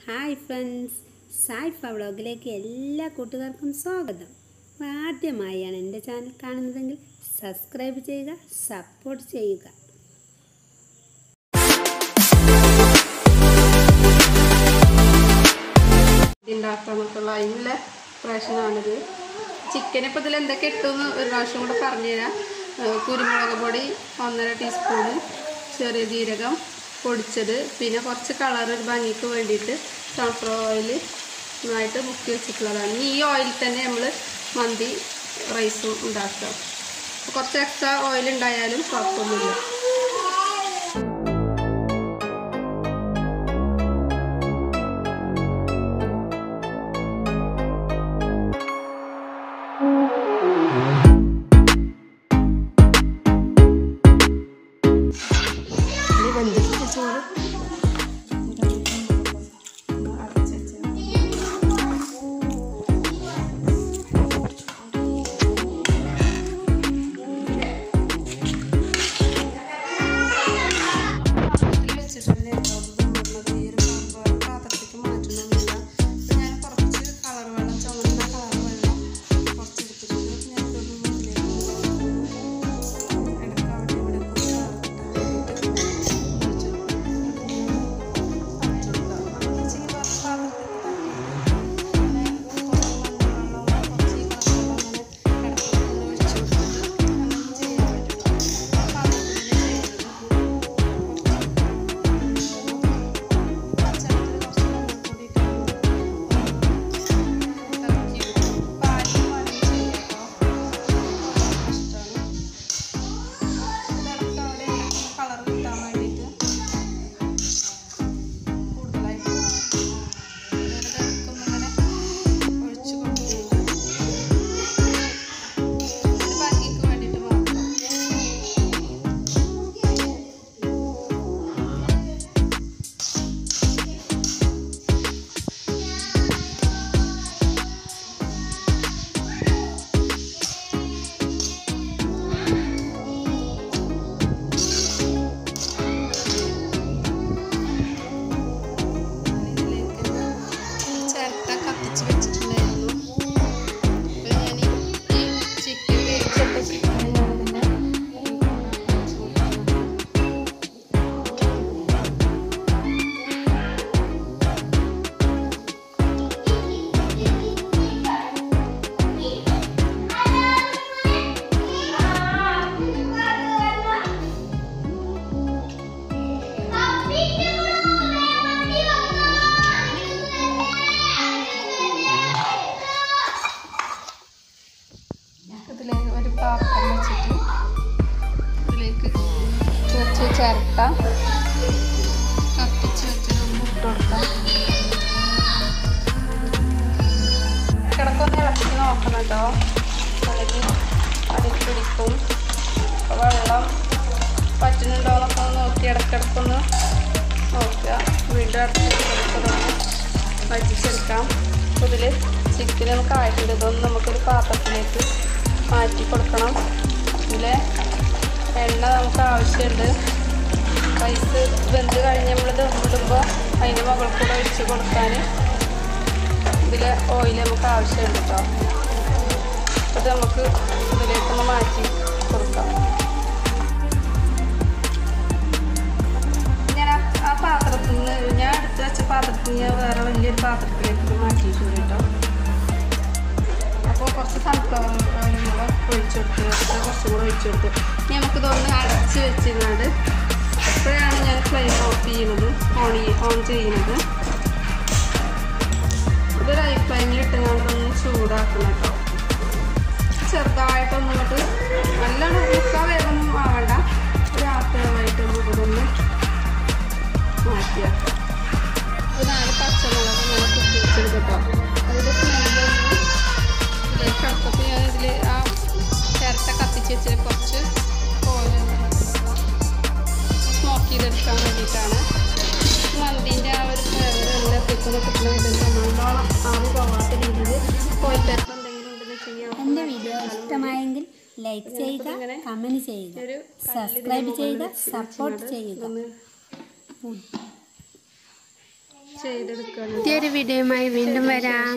Hi friends, സായിഫ വ്ളോഗിലേക്ക് എല്ലാ കൂട്ടുകാർക്കും സ്വാഗതം. ആദ്യമായാണ് എൻ്റെ ചാനൽ കാണുന്നതെങ്കിൽ സബ്സ്ക്രൈബ് ചെയ്യുക, സപ്പോർട്ട് ചെയ്യുക. ഉണ്ടാക്കാമെന്നുള്ള അതിനുള്ള പ്രശ്നമാണിത്. ചിക്കനിപ്പോൾ ഇതിൽ എന്തൊക്കെ ഇട്ടെന്ന് ഒരു പ്രാവശ്യം കൂടെ പറഞ്ഞുതരാം. കുരുമുളക് പൊടി 1.5 ടീസ്പൂണ്, ചെറിയ ജീരകം പൊടിച്ചത്, പിന്നെ കുറച്ച് കളർ ഒരു ഭംഗിക്ക് വേണ്ടിയിട്ട് സൺഫ്ലവർ ഓയിൽ നന്നായിട്ട് മുക്കി വെച്ചിട്ടുള്ളതാണ്. ഈ ഓയിൽ തന്നെ നമ്മൾ മന്തി റൈസും ഉണ്ടാക്കുക. കുറച്ച് എക്സ്ട്രാ ഓയിൽ ഉണ്ടായാലും കുഴപ്പമൊന്നുമില്ല. ഒരു പാത്രം വെച്ചിട്ട് ഇതിലേക്ക് കുറച്ച് ചിരട്ട കത്തിച്ച് വെച്ചിട്ട് ഇട്ട് കൊടുക്കാം. കിടക്കൊന്ന് ഇളക്കി നോക്കണം കേട്ടോ, അല്ലെങ്കിൽ അടിക്ക് പിടിക്കും. വെള്ളം പറ്റുന്നുണ്ടോ എന്നൊക്കെ ഒന്ന് നോക്കി ഇടയ്ക്കിടക്കൊന്ന് നോക്കുക. വീണ്ടും അടുത്തൊന്ന് വറ്റിച്ചെടുക്കാം. അപ്പോൾ ഇതിൽ ചിക്കൻ നമുക്ക് ആയിട്ടുണ്ട്. ഇതൊന്ന് നമുക്കൊരു പാത്രത്തിലേക്ക് മാറ്റി കൊടുക്കണം. ഇതിൽ എണ്ണ നമുക്ക് ആവശ്യമുണ്ട്. റൈസ് വെന്ത് കഴിഞ്ഞ് നമ്മൾ ദമ്മിടുമ്പോൾ അതിൻ്റെ മുകളിൽ കൂടെ ഒഴിച്ച് കൊടുക്കാൻ ഇതിൽ ഓയിൽ നമുക്ക് ആവശ്യമുണ്ട് കേട്ടോ. അത് നമുക്ക് ഇതിലേക്കൊന്ന് മാറ്റി കൊടുക്കാം. ആ പാത്രത്തിൽ നിന്ന് ഞാൻ എടുത്ത് വെച്ച പാത്രത്തിൽ നിന്ന് വേറെ വലിയൊരു പാത്രത്തിലേക്ക് മാറ്റിയിട്ടുണ്ട് കേട്ടോ. അപ്പോൾ കുറച്ച് സൺഫ്ലവർ ഓയിൽ കൂടെ ഒഴിച്ചു കൊടുത്ത് കുറച്ചും കൂടെ ഒഴിച്ചു കൊടുത്ത് നമുക്കിതൊന്ന് അടച്ച് വെച്ചിരുന്നത്. എപ്പോഴാണ് ഞാൻ ഫ്ലെയിം ഓഫ് ചെയ്യുന്നത്, ഓൺ ചെയ്യുന്നത്. ഇതൊരു ഹൈ ഫ്ലെയിമിൽ ഇട്ടുകൊണ്ടൊന്ന് ചൂടാക്കണം കേട്ടോ. ചെറുതായിട്ടൊന്നും ഇങ്ങോട്ട് നല്ലോണം മുക്കാൽ വേഗമൊന്നും ആവണ്ട, ഒരു ആപ്പിളമായിട്ടൊന്നും ഇതൊന്ന് മാറ്റിയാക്കാം. ഒരു 4 പച്ചമുളക് ഇങ്ങനെ കുത്തി വെച്ചെടുക്കട്ടോ. അതിൻ്റെ സ്മെല്ലൊന്ന് ഇതിലേക്ക് അടുത്തപ്പോൾ ഞാൻ ഇതിൽ ആ ചിരട്ട കത്തിച്ച് വെച്ചിട്ട് കുറച്ച് ഓയിൽ സ്മോക്ക് ചെയ്തെടുക്കാൻ വേണ്ടിയിട്ടാണ്. മന്തിൻ്റെ ആ ഒരു ഫ്ലേവർ എല്ലാം എത്തിക്കുന്ന കിട്ടുന്നതിൽ നല്ലോണം ആവി പോകാത്ത രീതിയിൽ ഓയിൽ പേപ്പർ എന്തെങ്കിലും ഉണ്ടെന്ന് ചെയ്യാം. എൻ്റെ വീഡിയോ ഇഷ്ടമായെങ്കിൽ ലൈക്ക് ചെയ്യുക, കമൻറ്റ് ചെയ്യുക, സബ്സ്ക്രൈബ് ചെയ്യുക, സപ്പോർട്ട് ചെയ്യുക. ചെയ്തെടുക്കുകയാണ്. പുതിയൊരു വീഡിയോയുമായി വീണ്ടും വരാം.